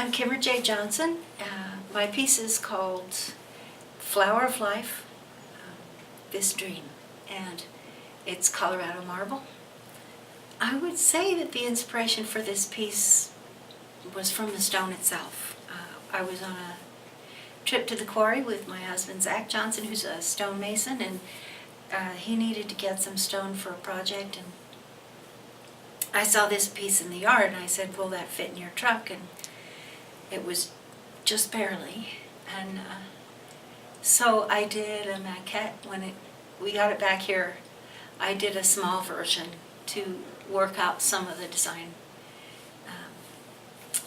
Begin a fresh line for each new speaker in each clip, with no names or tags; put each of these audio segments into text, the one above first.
I'm Kimmerjae Johnson. My piece is called Flower of Life, This Dream, and it's Colorado marble. I would say that the inspiration for this piece was from the stone itself. I was on a trip to the quarry with my husband, Zach Johnson, who's a stonemason, and he needed to get some stone for a project, and I saw this piece in the yard, and I said, will that fit in your truck? And it was just barely, and so I did a maquette. When we got it back here, I did a small version to work out some of the design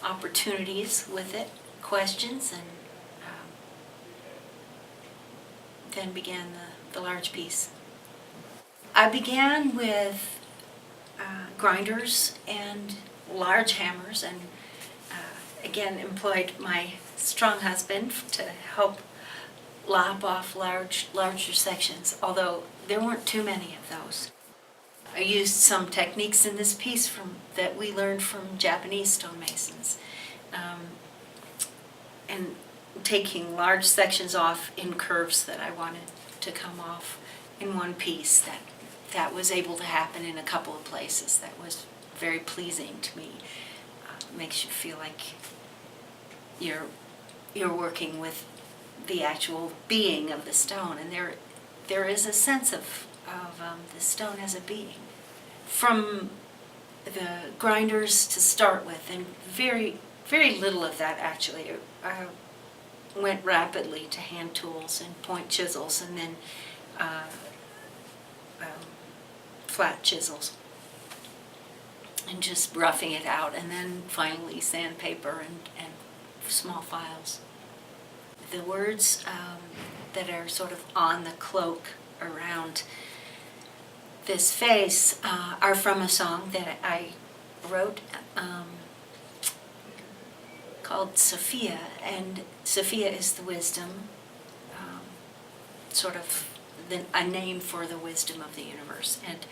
opportunities with it, questions, and then began the large piece. I began with grinders and large hammers, and again employed my strong husband to help lop off larger sections, although there weren't too many of those. I used some techniques in this piece that we learned from Japanese stonemasons, and taking large sections off in curves that I wanted to come off in one piece. That was able to happen in a couple of places. That was very pleasing to me. Makes you feel like you're working with the actual being of the stone, and there is a sense of the stone as a being. From the grinders to start with, and very little of that actually. I went rapidly to hand tools and point chisels, and then flat chisels, and just roughing it out, and then finally sandpaper and small files. The words that are sort of on the cloak around this face are from a song that I wrote called Sophia, and Sophia is the wisdom, sort of a name for the wisdom of the universe. And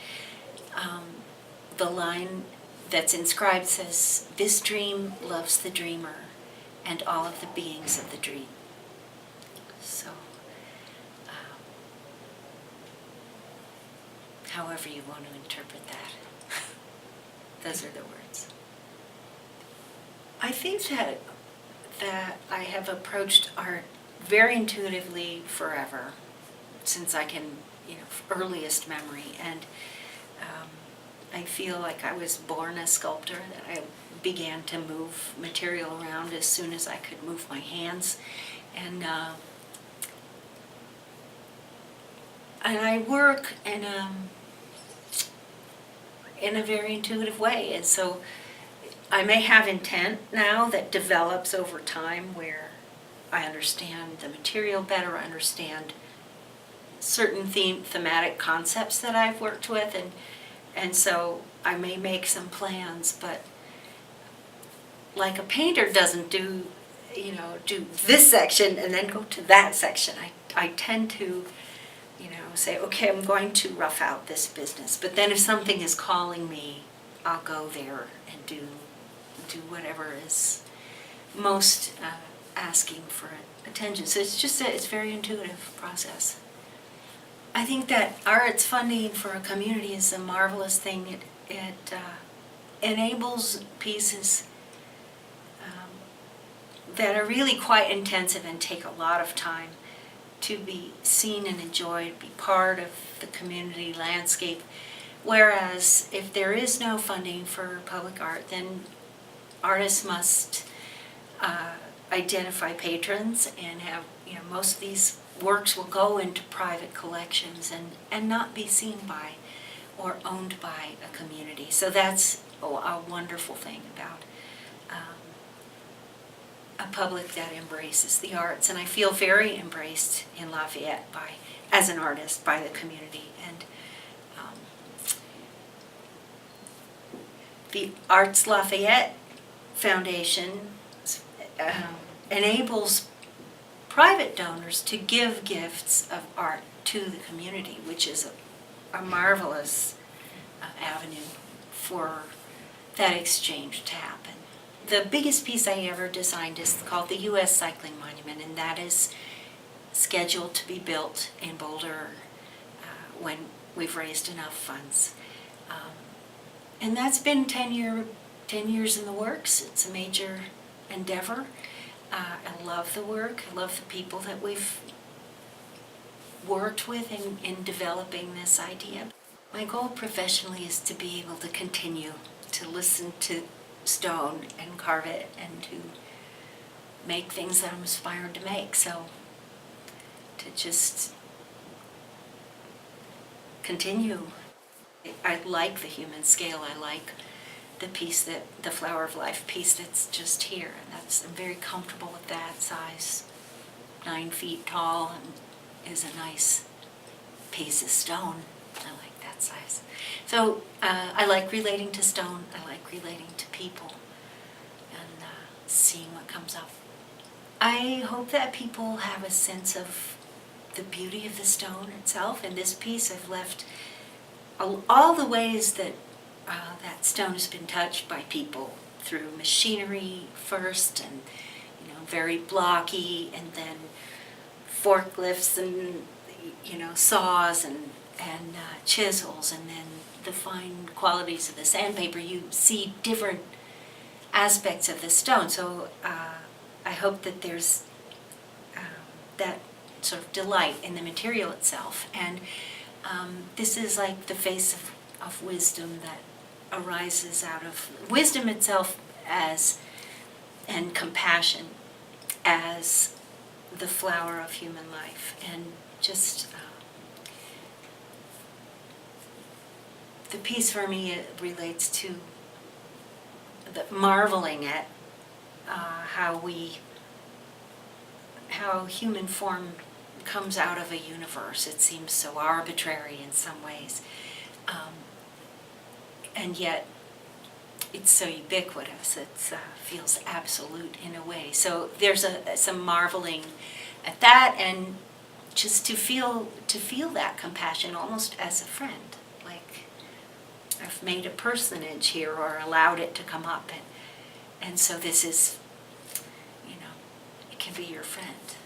the line that's inscribed says, "This dream loves the dreamer and all of the beings of the dream." So, however you want to interpret that, those are the words. I think that I have approached art very intuitively forever, since I can, earliest memory, and I feel like I was born a sculptor, that I began to move material around as soon as I could move my hands, and I work in a very intuitive way, and so I may have intent now that develops over time, where I understand the material better, I understand certain thematic concepts that I've worked with, and so I may make some plans, but like a painter doesn't do this section and then go to that section. I tend to say, okay, I'm going to rough out this business, but then if something is calling me, I'll go there and do whatever is most asking for attention. So it's a very intuitive process. I think that arts funding for a community is a marvelous thing. It enables pieces that are really quite intensive and take a lot of time to be seen and enjoyed, be part of the community landscape. Whereas if there is no funding for public art, then artists must identify patrons and have, most of these works will go into private collections and not be seen by or owned by a community. So that's a wonderful thing about a public that embraces the arts, and I feel very embraced in Lafayette as an artist by the community. And the Arts Lafayette Foundation enables private donors to give gifts of art to the community, which is a marvelous avenue for that exchange to happen. the biggest piece I ever designed is called the U.S. Cycling Monument, and that is scheduled to be built in Boulder when we've raised enough funds. And that's been 10 years in the works. It's a major endeavor. I love the work. I love the people that we've worked with in developing this idea. My goal professionally is to be able to continue to listen to stone and carve it and to make things that I'm inspired to make. So to just continue. I like the human scale. I like the piece the Flower of Life piece that's just here. And I'm very comfortable with that size. 9 feet tall and is a nice piece of stone. I like that size. So I like relating to stone. I like relating to people and seeing what comes up. I hope that people have a sense of the beauty of the stone itself. In this piece, I've left all the ways that that stone has been touched by people through machinery first, and very blocky, and then forklifts and saws and chisels, and then the fine qualities of the sandpaper. You see different aspects of the stone. So I hope that there's that sort of delight in the material itself. And this is like the face of wisdom that arises out of wisdom itself and compassion as the flower of human life. And just the piece for me, it relates to marveling at how human form comes out of a universe. It seems so arbitrary in some ways, and yet it's so ubiquitous. It feels absolute in a way. So there's some marveling at that, and just to feel that compassion almost as a friend, like I've made a personage here or allowed it to come up, and so this is, it can be your friend.